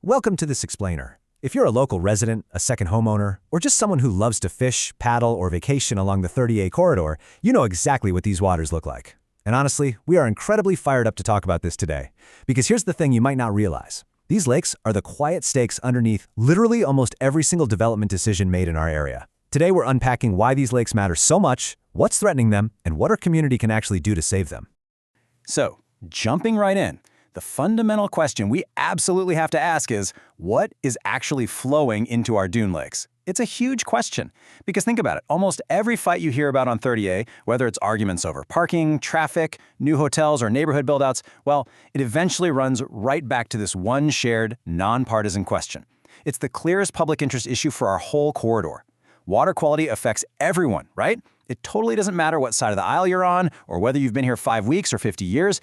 Welcome to this explainer. If you're a local resident, a second homeowner, or just someone who loves to fish, paddle, or vacation along the 30A corridor, you know exactly what these waters look like. And honestly, we are incredibly fired up to talk about this today. Because here's the thing you might not realize. These lakes are the quiet stakes underneath literally almost every single development decision made in our area. Today we're unpacking why these lakes matter so much, what's threatening them, and what our community can actually do to save them. So, jumping right in, the fundamental question we absolutely have to ask is, what is actually flowing into our dune lakes? It's a huge question, because think about it, almost every fight you hear about on 30A, whether it's arguments over parking, traffic, new hotels, or neighborhood buildouts, well, it eventually runs right back to this one shared, nonpartisan question. It's the clearest public interest issue for our whole corridor. Water quality affects everyone, right? It totally doesn't matter what side of the aisle you're on, or whether you've been here 5 weeks or 50 years.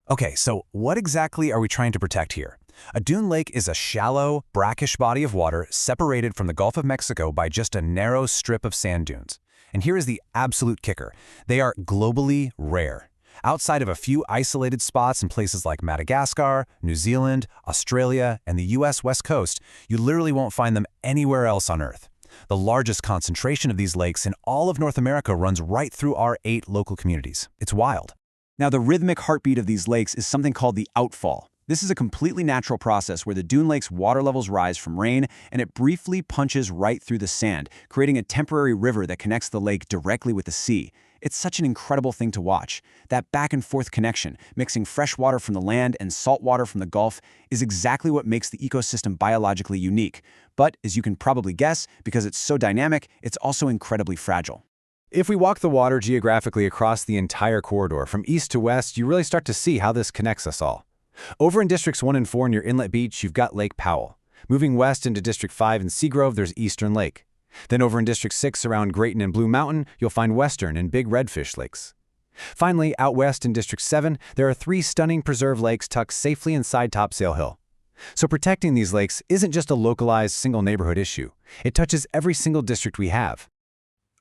Okay, so what exactly are we trying to protect here? A dune lake is a shallow, brackish body of water separated from the Gulf of Mexico by just a narrow strip of sand dunes. And here is the absolute kicker. They are globally rare. Outside of a few isolated spots in places like Madagascar, New Zealand, Australia, and the US West Coast, you literally won't find them anywhere else on Earth. The largest concentration of these lakes in all of North America runs right through our 8 local communities. It's wild. Now, the rhythmic heartbeat of these lakes is something called the outfall. This is a completely natural process where the dune lake's water levels rise from rain and it briefly punches right through the sand, creating a temporary river that connects the lake directly with the sea. It's such an incredible thing to watch. That back and forth connection, mixing fresh water from the land and salt water from the Gulf, is exactly what makes the ecosystem biologically unique. But, as you can probably guess, because it's so dynamic, it's also incredibly fragile. If we walk the water geographically across the entire corridor, from east to west, you really start to see how this connects us all. Over in Districts 1 and 4 near Inlet Beach, you've got Lake Powell. Moving west into District 5 in Seagrove, there's Eastern Lake. Then over in District 6 around Grayton and Blue Mountain, you'll find Western and Big Redfish lakes. Finally, out west in District 7, there are 3 stunning preserve lakes tucked safely inside Topsail Hill. So protecting these lakes isn't just a localized single neighborhood issue. It touches every single district we have.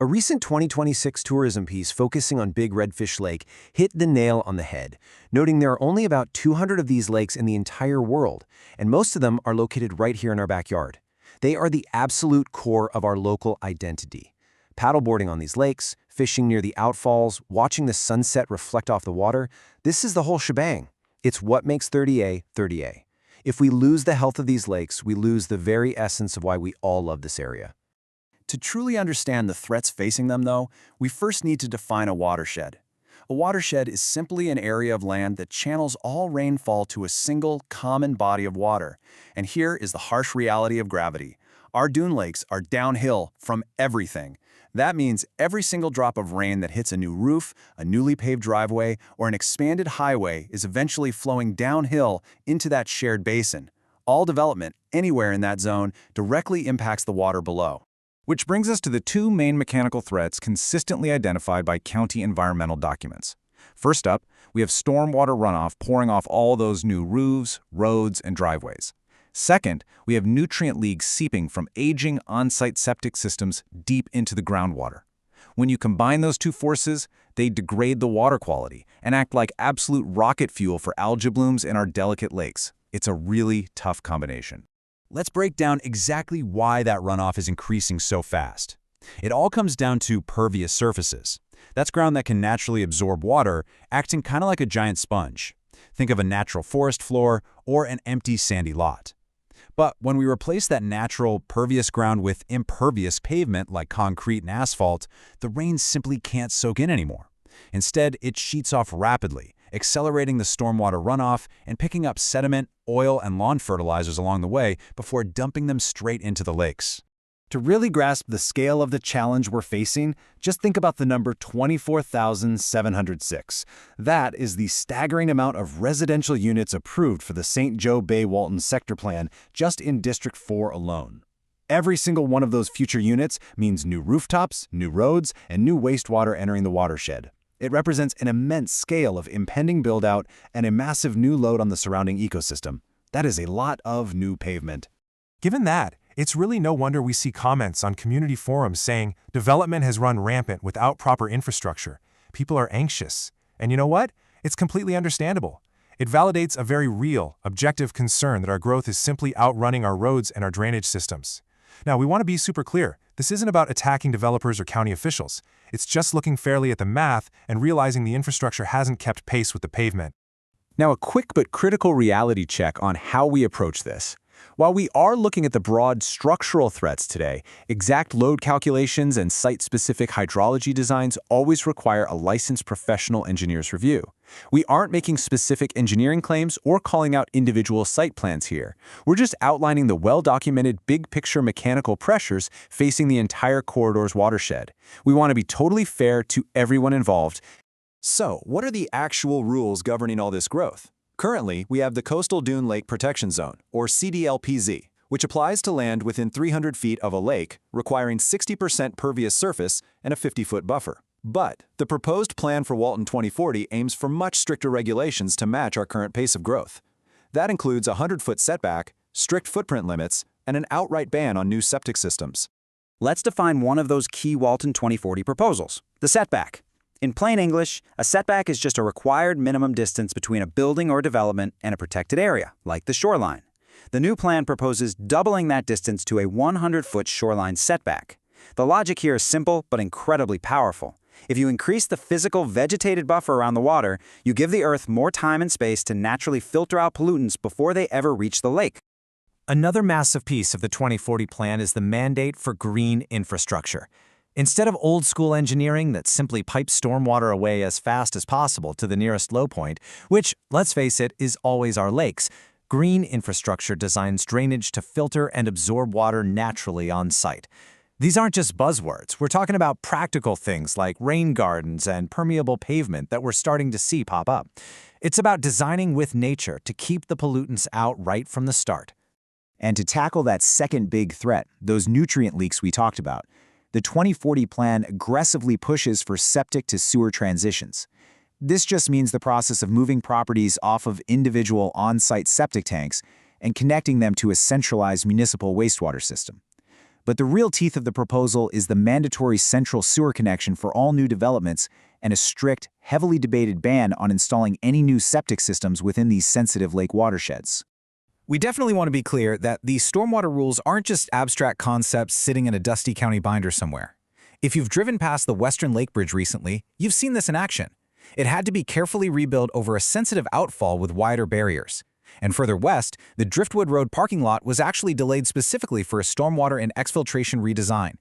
A recent 2026 tourism piece focusing on Big Redfish Lake hit the nail on the head, noting there are only about 200 of these lakes in the entire world, and most of them are located right here in our backyard. They are the absolute core of our local identity. Paddleboarding on these lakes, fishing near the outfalls, watching the sunset reflect off the water, this is the whole shebang. It's what makes 30A 30A. If we lose the health of these lakes, we lose the very essence of why we all love this area. To truly understand the threats facing them, though, we first need to define a watershed. A watershed is simply an area of land that channels all rainfall to a single, common body of water. And here is the harsh reality of gravity. Our dune lakes are downhill from everything. That means every single drop of rain that hits a new roof, a newly paved driveway, or an expanded highway is eventually flowing downhill into that shared basin. All development, anywhere in that zone, directly impacts the water below. Which brings us to the 2 main mechanical threats consistently identified by county environmental documents. First up, we have stormwater runoff pouring off all those new roofs, roads, and driveways. Second, we have nutrient leaks seeping from aging on-site septic systems deep into the groundwater. When you combine those 2 forces, they degrade the water quality and act like absolute rocket fuel for algae blooms in our delicate lakes. It's a really tough combination. Let's break down exactly why that runoff is increasing so fast. It all comes down to pervious surfaces. That's ground that can naturally absorb water, acting kind of like a giant sponge. Think of a natural forest floor or an empty sandy lot. But when we replace that natural, pervious ground with impervious pavement like concrete and asphalt, the rain simply can't soak in anymore. Instead, it sheets off rapidly, accelerating the stormwater runoff and picking up sediment, oil, and lawn fertilizers along the way before dumping them straight into the lakes. To really grasp the scale of the challenge we're facing, just think about the number 24,706. That is the staggering amount of residential units approved for the St. Joe Bay Walton Sector Plan just in District 4 alone. Every single one of those future units means new rooftops, new roads, and new wastewater entering the watershed. It represents an immense scale of impending build-out and a massive new load on the surrounding ecosystem. That is a lot of new pavement. Given that, it's really no wonder we see comments on community forums saying development has run rampant without proper infrastructure. People are anxious. And you know what? It's completely understandable. It validates a very real, objective concern that our growth is simply outrunning our roads and our drainage systems. Now, we want to be super clear. This isn't about attacking developers or county officials. It's just looking fairly at the math and realizing the infrastructure hasn't kept pace with the pavement. Now, a quick but critical reality check on how we approach this. While we are looking at the broad structural threats today, exact load calculations and site-specific hydrology designs always require a licensed professional engineer's review. We aren't making specific engineering claims or calling out individual site plans here. We're just outlining the well-documented big-picture mechanical pressures facing the entire corridor's watershed. We want to be totally fair to everyone involved. So, what are the actual rules governing all this growth? Currently, we have the Coastal Dune Lake Protection Zone, or CDLPZ, which applies to land within 300 feet of a lake, requiring 60% pervious surface and a 50-foot buffer. But the proposed plan for Walton 2040 aims for much stricter regulations to match our current pace of growth. That includes a 100-foot setback, strict footprint limits, and an outright ban on new septic systems. Let's define one of those key Walton 2040 proposals, the setback. In plain English, a setback is just a required minimum distance between a building or development and a protected area, like the shoreline. The new plan proposes doubling that distance to a 100-foot shoreline setback. The logic here is simple but incredibly powerful. If you increase the physical vegetated buffer around the water, you give the earth more time and space to naturally filter out pollutants before they ever reach the lake. Another massive piece of the 2040 plan is the mandate for green infrastructure. Instead of old-school engineering that simply pipes stormwater away as fast as possible to the nearest low point, which, let's face it, is always our lakes, green infrastructure designs drainage to filter and absorb water naturally on site. These aren't just buzzwords. We're talking about practical things like rain gardens and permeable pavement that we're starting to see pop up. It's about designing with nature to keep the pollutants out right from the start. And to tackle that second big threat, those nutrient leaks we talked about, the 2040 plan aggressively pushes for septic to sewer transitions. This just means the process of moving properties off of individual on-site septic tanks and connecting them to a centralized municipal wastewater system. But the real teeth of the proposal is the mandatory central sewer connection for all new developments and a strict, heavily debated ban on installing any new septic systems within these sensitive lake watersheds. We definitely want to be clear that these stormwater rules aren't just abstract concepts sitting in a dusty county binder somewhere. If you've driven past the Western Lake Bridge recently, you've seen this in action. It had to be carefully rebuilt over a sensitive outfall with wider barriers. And further west, the Driftwood Road parking lot was actually delayed specifically for a stormwater and exfiltration redesign.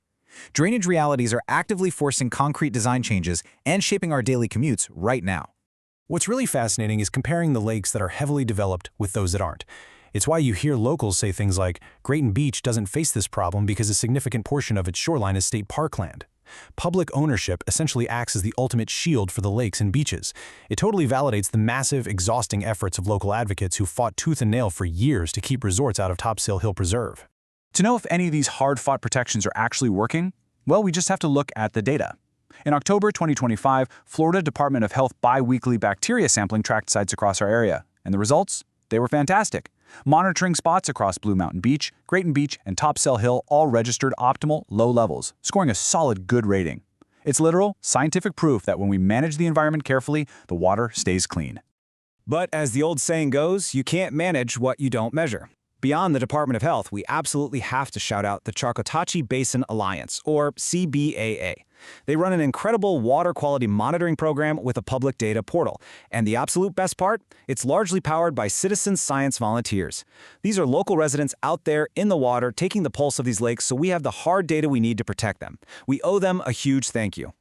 Drainage realities are actively forcing concrete design changes and shaping our daily commutes right now. What's really fascinating is comparing the lakes that are heavily developed with those that aren't. It's why you hear locals say things like, Grayton Beach doesn't face this problem because a significant portion of its shoreline is state parkland. Public ownership essentially acts as the ultimate shield for the lakes and beaches. It totally validates the massive, exhausting efforts of local advocates who fought tooth and nail for years to keep resorts out of Topsail Hill Preserve. To know if any of these hard-fought protections are actually working, well, we just have to look at the data. In October 2025, Florida Department of Health bi-weekly bacteria sampling tracked sites across our area, and the results? They were fantastic. Monitoring spots across Blue Mountain Beach, Grayton Beach, and Topsail Hill all registered optimal low levels, scoring a solid good rating. It's literal, scientific proof that when we manage the environment carefully, the water stays clean. But as the old saying goes, you can't manage what you don't measure. Beyond the Department of Health, we absolutely have to shout out the Chocotachie Basin Alliance, or CBAA. They run an incredible water quality monitoring program with a public data portal. And the absolute best part? It's largely powered by citizen science volunteers. These are local residents out there in the water taking the pulse of these lakes so we have the hard data we need to protect them. We owe them a huge thank you.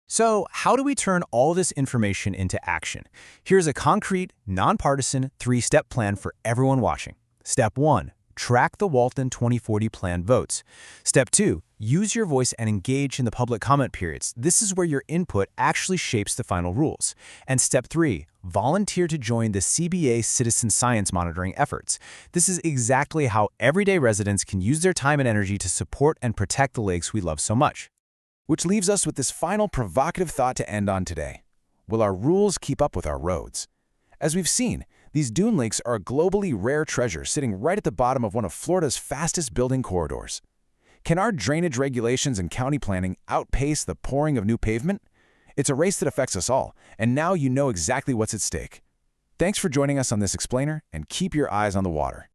So, how do we turn all this information into action? Here's a concrete, nonpartisan, 3-step plan for everyone watching. Step 1. Track the Walton 2040 plan votes. Step 2. Use your voice and engage in the public comment periods. This is where your input actually shapes the final rules. And Step 3. Volunteer to join the CBA citizen science monitoring efforts. This is exactly how everyday residents can use their time and energy to support and protect the lakes we love so much. Which leaves us with this final provocative thought to end on today. Will our rules keep up with our roads? As we've seen, these dune lakes are a globally rare treasure sitting right at the bottom of one of Florida's fastest building corridors. Can our drainage regulations and county planning outpace the pouring of new pavement? It's a race that affects us all, and now you know exactly what's at stake. Thanks for joining us on this explainer, and keep your eyes on the water.